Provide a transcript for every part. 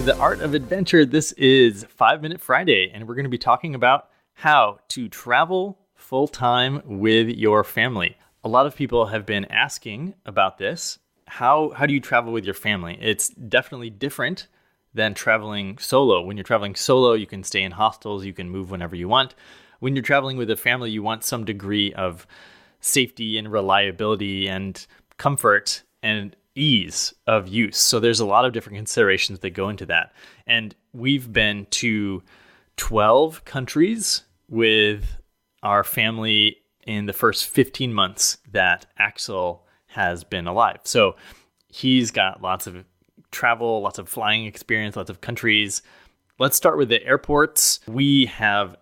to The Art of Adventure. This is 5 Minute Friday, and we're going to be talking about how to travel full-time with your family. A lot of people have been asking about this. How do you travel with your family? It's definitely different than traveling solo. When you're traveling solo, you can stay in hostels, you can move whenever you want. When you're traveling with a family, you want some degree of safety and reliability and comfort and ease of use. So there's a lot of different considerations that go into that. And we've been to 12 countries with our family in the first 15 months that Axel has been alive. So he's got lots of travel, lots of flying experience, lots of countries. Let's start with the airports. We have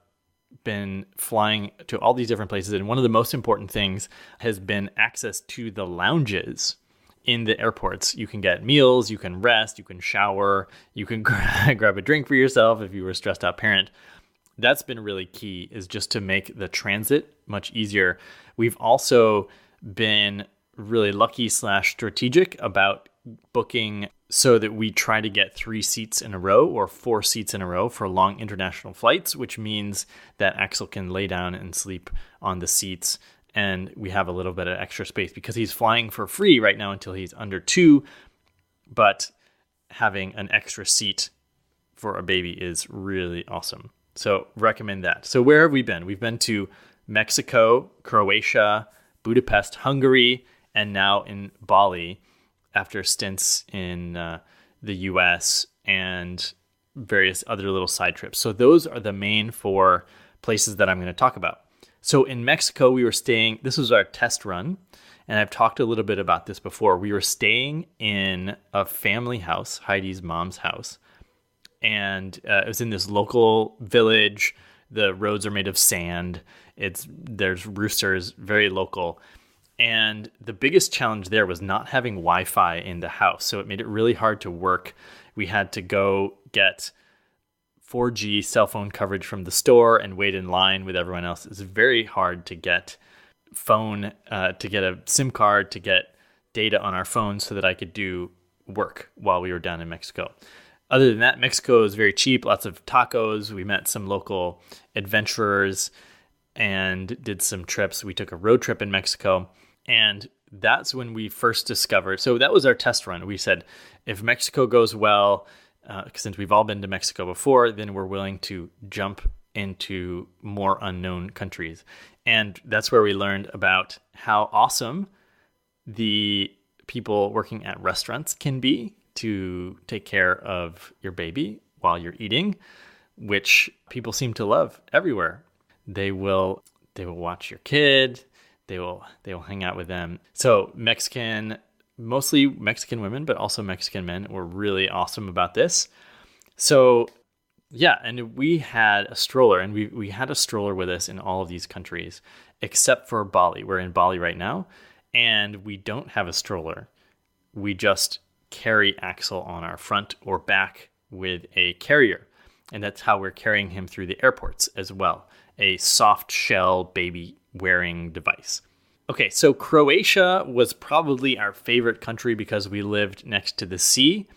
been flying to all these different places, and one of the most important things has been access to the lounges in the airports. You can get meals, you can rest, you can shower, you can grab a drink for yourself if you were a stressed out parent. That's been really key, is just to make the transit much easier. We've also been really lucky / strategic about booking so that we try to get 3 seats in a row or 4 seats in a row for long international flights, which means that Axel can lay down and sleep on the seats, and we have a little bit of extra space because he's flying for free right now until he's under 2, but having an extra seat for a baby is really awesome. So recommend that. So where have we been? We've been to Mexico, Croatia, Budapest, Hungary, and now in Bali after stints in the US and various other little side trips. So those are the main 4 places that I'm going to talk about. So in Mexico, we were staying, this was our test run, and I've talked a little bit about this before. We were staying in a family house, Heidi's mom's house, and it was in this local village. The roads are made of sand. There's roosters, very local. And the biggest challenge there was not having Wi-Fi in the house. So it made it really hard to work. We had to go get 4G cell phone coverage from the store and wait in line with everyone else. It's very hard to get to get a SIM card, to get data on our phones so that I could do work while we were down in Mexico. Other than that, Mexico is very cheap, lots of tacos. We met some local adventurers and did some trips. We took a road trip in Mexico, and that's when we first discovered. So that was our test run. We said, if Mexico goes well, since we've all been to Mexico before, then we're willing to jump into more unknown countries. And that's where we learned about how awesome the people working at restaurants can be to take care of your baby while you're eating, which people seem to love everywhere. They will watch your kid. They will hang out with them. So mostly Mexican women, but also Mexican men were really awesome about this. So yeah, and we had a stroller, and we had a stroller with us in all of these countries, except for Bali. We're in Bali right now, and we don't have a stroller. We just carry Axel on our front or back with a carrier. And that's how we're carrying him through the airports as well. A soft shell baby wearing device. Okay, so Croatia was probably our favorite country because we lived next to the sea,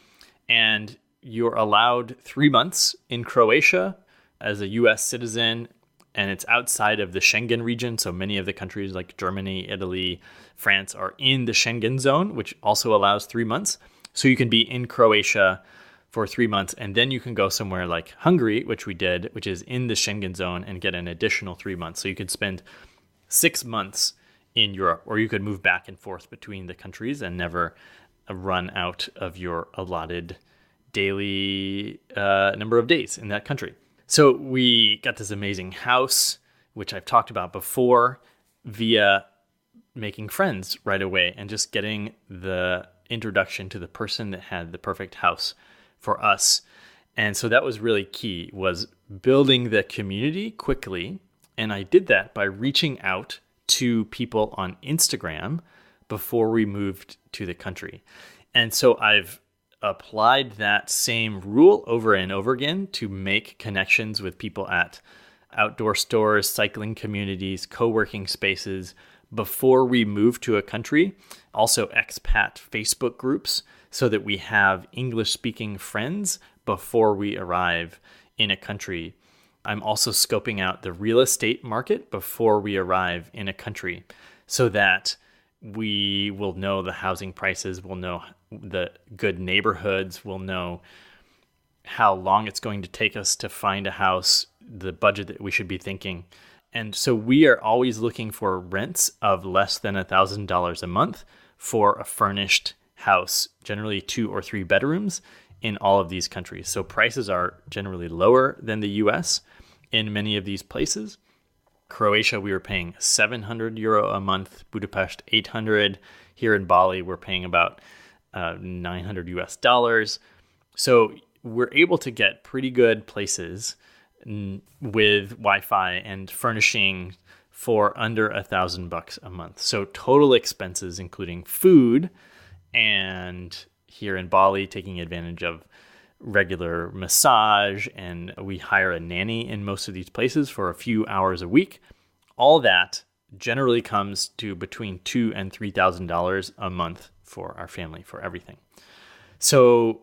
and you're allowed 3 months in Croatia as a US citizen, and it's outside of the Schengen region. So many of the countries like Germany, Italy, France are in the Schengen zone, which also allows 3 months. So you can be in Croatia for 3 months, and then you can go somewhere like Hungary, which we did, which is in the Schengen zone, and get an additional 3 months. So you could spend 6 months in Europe, or you could move back and forth between the countries and never run out of your allotted daily number of days in that country. So we got this amazing house, which I've talked about before, via making friends right away and just getting the introduction to the person that had the perfect house for us. And so that was really key, was building the community quickly. And I did that by reaching out to people on Instagram before we moved to the country. And so I've applied that same rule over and over again to make connections with people at outdoor stores, cycling communities, co-working spaces, before we move to a country, also expat Facebook groups so that we have English-speaking friends before we arrive in a country. I'm also scoping out the real estate market before we arrive in a country so that we will know the housing prices, we'll know the good neighborhoods, we'll know how long it's going to take us to find a house, the budget that we should be thinking. And so we are always looking for rents of less than $1,000 a month for a furnished house, generally 2 or 3 bedrooms in all of these countries. So prices are generally lower than the US in many of these places. Croatia, we were paying 700 euro a month, Budapest 800. Here in Bali, we're paying about 900 US dollars. So we're able to get pretty good places with Wi-Fi and furnishing for under $1,000 a month. So total expenses, including food, and here in Bali, taking advantage of regular massage, and we hire a nanny in most of these places for a few hours a week. All that generally comes to between $2,000 and $3,000 a month for our family, for everything. So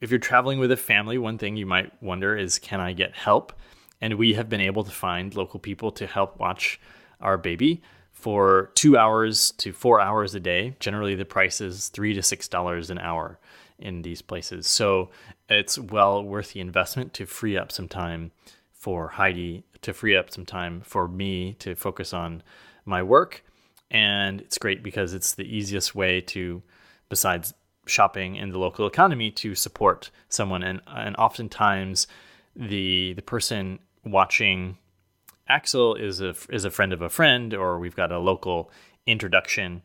if you're traveling with a family, one thing you might wonder is, can I get help? And we have been able to find local people to help watch our baby for 2 hours to 4 hours a day. Generally, the price is $3 to $6 an hour in these places. So it's well worth the investment to free up some time for Heidi, to free up some time for me to focus on my work. And it's great because it's the easiest way to, besides shopping in the local economy, to support someone. And oftentimes the person watching Axel is a friend of a friend, or we've got a local introduction,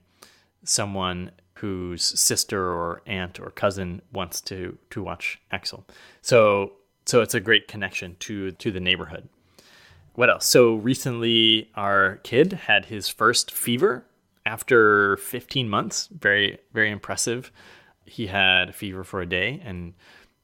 someone whose sister or aunt or cousin wants to watch Axel. So it's a great connection to the neighborhood. What else? So recently our kid had his first fever after 15 months. Very, very impressive. He had a fever for a day, and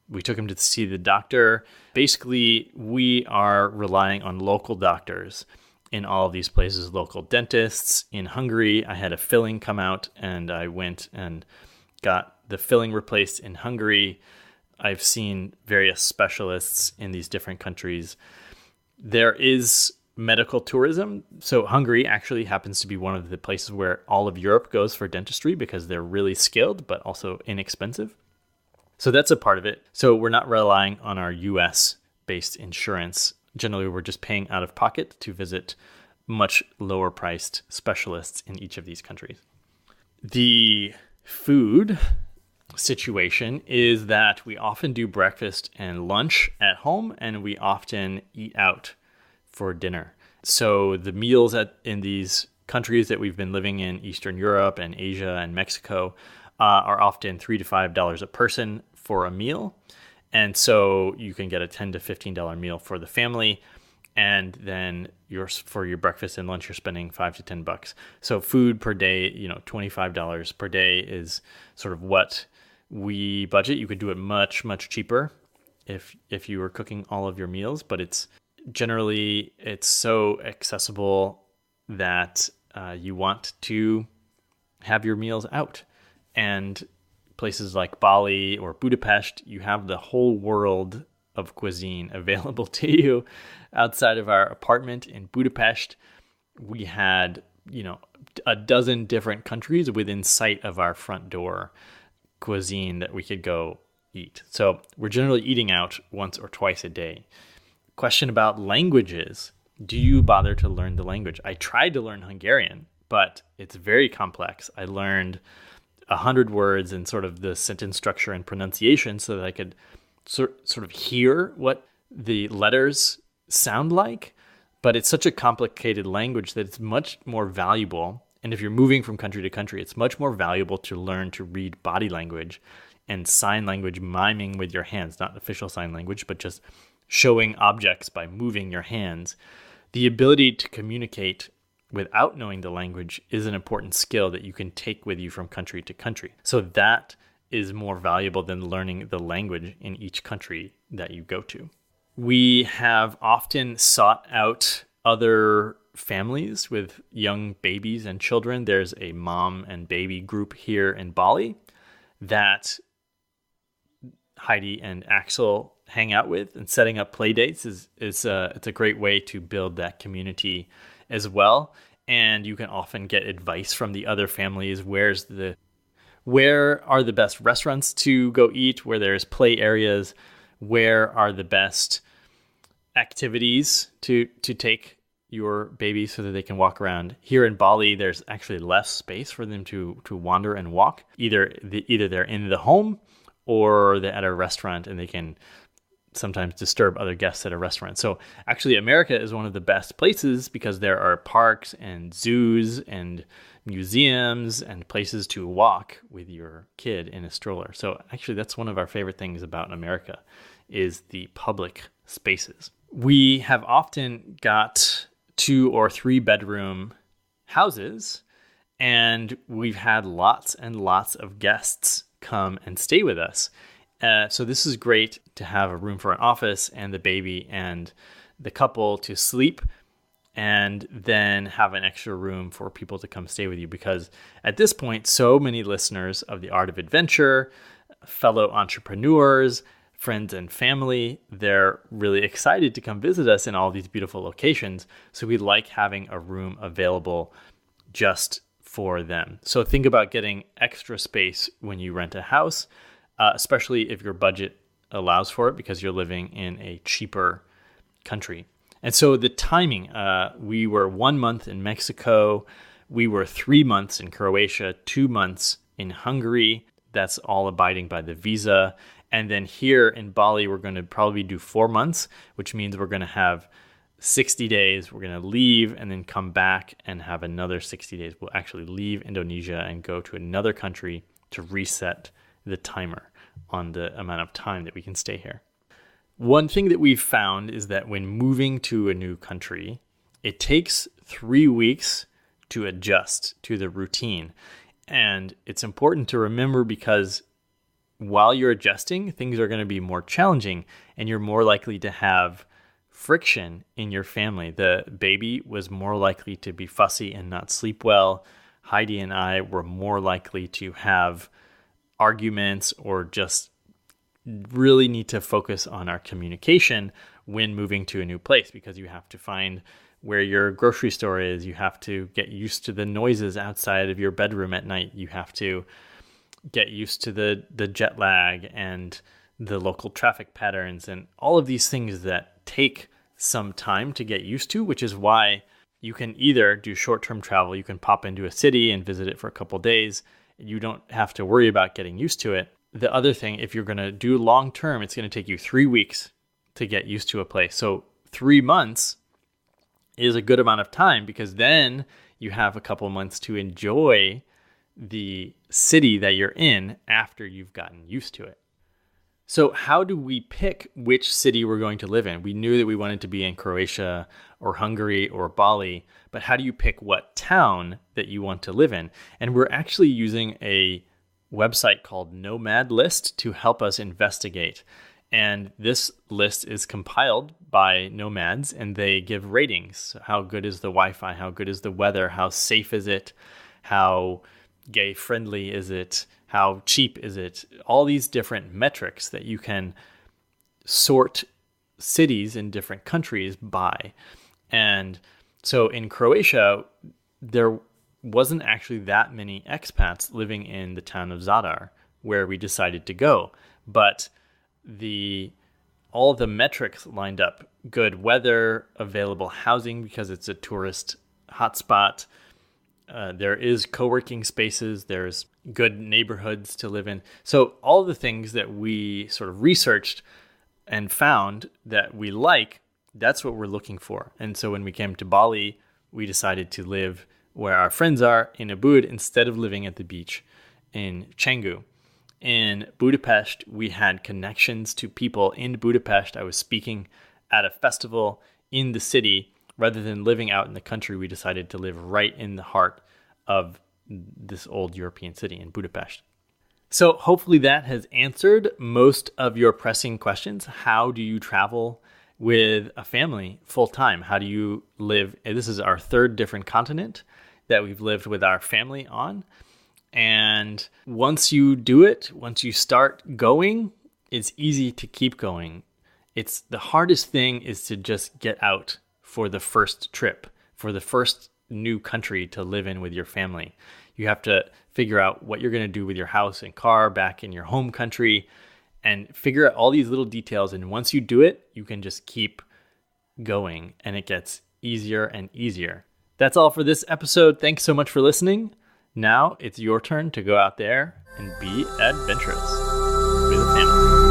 we took him to see the doctor. Basically, we are relying on local doctors in all of these places, local dentists. In Hungary, I had a filling come out, and I went and got the filling replaced in Hungary. I've seen various specialists in these different countries. There is medical tourism. So Hungary actually happens to be one of the places where all of Europe goes for dentistry because they're really skilled, but also inexpensive. So that's a part of it. So we're not relying on our US-based insurance. Generally, we're just paying out of pocket to visit much lower priced specialists in each of these countries. The food situation is that we often do breakfast and lunch at home, and we often eat out for dinner. So the meals in these countries that we've been living in, Eastern Europe and Asia and Mexico, are often $3 to $5 a person for a meal. And so you can get a $10 to $15 meal for the family. And then for your breakfast and lunch, you're spending $5 to $10. So food per day, $25 per day is sort of what we budget. You could do it much, much cheaper if you were cooking all of your meals, but it's so accessible that you want to have your meals out. And places like Bali or Budapest, you have the whole world of cuisine available to you. Outside of our apartment in Budapest, we had, a dozen different countries within sight of our front door cuisine that we could go eat. So we're generally eating out once or twice a day. Question about languages. Do you bother to learn the language? I tried to learn Hungarian, but it's very complex. I learned 100 words and sort of the sentence structure and pronunciation so that I could sort of hear what the letters sound like. But it's such a complicated language that it's much more valuable. And if you're moving from country to country, it's much more valuable to learn to read body language and sign language, miming with your hands, not official sign language, but just showing objects by moving your hands. The ability to communicate without knowing the language is an important skill that you can take with you from country to country. So that is more valuable than learning the language in each country that you go to. We have often sought out other families with young babies and children. There's a mom and baby group here in Bali that Heidi and Axel hang out with, and setting up play dates it's a great way to build that community as well. And you can often get advice from the other families. Where are the best restaurants to go eat? Where there's play areas? Where are the best activities to take your baby so that they can walk around? Here in Bali, there's actually less space for them to wander and walk. Either they're in the home or they're at a restaurant, and they can sometimes disturb other guests at a restaurant. So actually, America is one of the best places because there are parks and zoos and museums and places to walk with your kid in a stroller. So actually, that's one of our favorite things about America is the public spaces. We have often got 2 or 3 bedroom houses, and we've had lots and lots of guests come and stay with us. So this is great to have a room for an office and the baby and the couple to sleep, and then have an extra room for people to come stay with you. Because at this point, so many listeners of The Art of Adventure, fellow entrepreneurs, friends and family, they're really excited to come visit us in all these beautiful locations. So we like having a room available just for them. So think about getting extra space when you rent a house, especially if your budget allows for it because you're living in a cheaper country. And so the timing, we were 1 month in Mexico, we were 3 months in Croatia, 2 months in Hungary. That's all abiding by the visa. And then here in Bali, we're going to probably do 4 months, which means we're going to have 60 days. We're going to leave and then come back and have another 60 days. We'll actually leave Indonesia and go to another country to reset the timer on the amount of time that we can stay here. One thing that we've found is that when moving to a new country, it takes 3 weeks to adjust to the routine. And it's important to remember because while you're adjusting, things are going to be more challenging and you're more likely to have friction in your family. The baby was more likely to be fussy and not sleep well. Heidi and I were more likely to have arguments or just really need to focus on our communication when moving to a new place, because you have to find where your grocery store is. You have to get used to the noises outside of your bedroom at night. You have to get used to the jet lag and the local traffic patterns and all of these things that take some time to get used to, which is why you can either do short-term travel. You can pop into a city and visit it for a couple days. You don't have to worry about getting used to it. The other thing, if you're going to do long-term, it's going to take you 3 weeks to get used to a place. So 3 months is a good amount of time because then you have a couple months to enjoy the city that you're in after you've gotten used to it. So how do we pick which city we're going to live in? We knew that we wanted to be in Croatia or Hungary or Bali, but how do you pick what town that you want to live in? And we're actually using a website called Nomad List to help us investigate. And this list is compiled by nomads and they give ratings. So how good is the Wi-Fi? How good is the weather? How safe is it? How gay friendly is it? How cheap is it? All these different metrics that you can sort cities in different countries by. And so in Croatia, there wasn't actually that many expats living in the town of Zadar where we decided to go. But all the metrics lined up: good weather, available housing because it's a tourist hotspot. There is co-working spaces. There's good neighborhoods to live in. So all the things that we sort of researched and found that we like, that's what we're looking for. And so when we came to Bali, we decided to live where our friends are in Ubud instead of living at the beach in Canggu. In Budapest, we had connections to people in Budapest. I was speaking at a festival in the city. Rather than living out in the country, we decided to live right in the heart of this old European city in Budapest. So hopefully that has answered most of your pressing questions. How do you travel with a family full time? How do you live? This is our third different continent that we've lived with our family on. And once you do it, once you start going, it's easy to keep going. It's the hardest thing is to just get out for the first trip, for the first new country to live in with your family. You have to figure out what you're going to do with your house and car back in your home country and figure out all these little details. And once you do it, you can just keep going and it gets easier and easier. That's all for this episode. Thanks so much for listening. Now it's your turn to go out there and be adventurous with a family.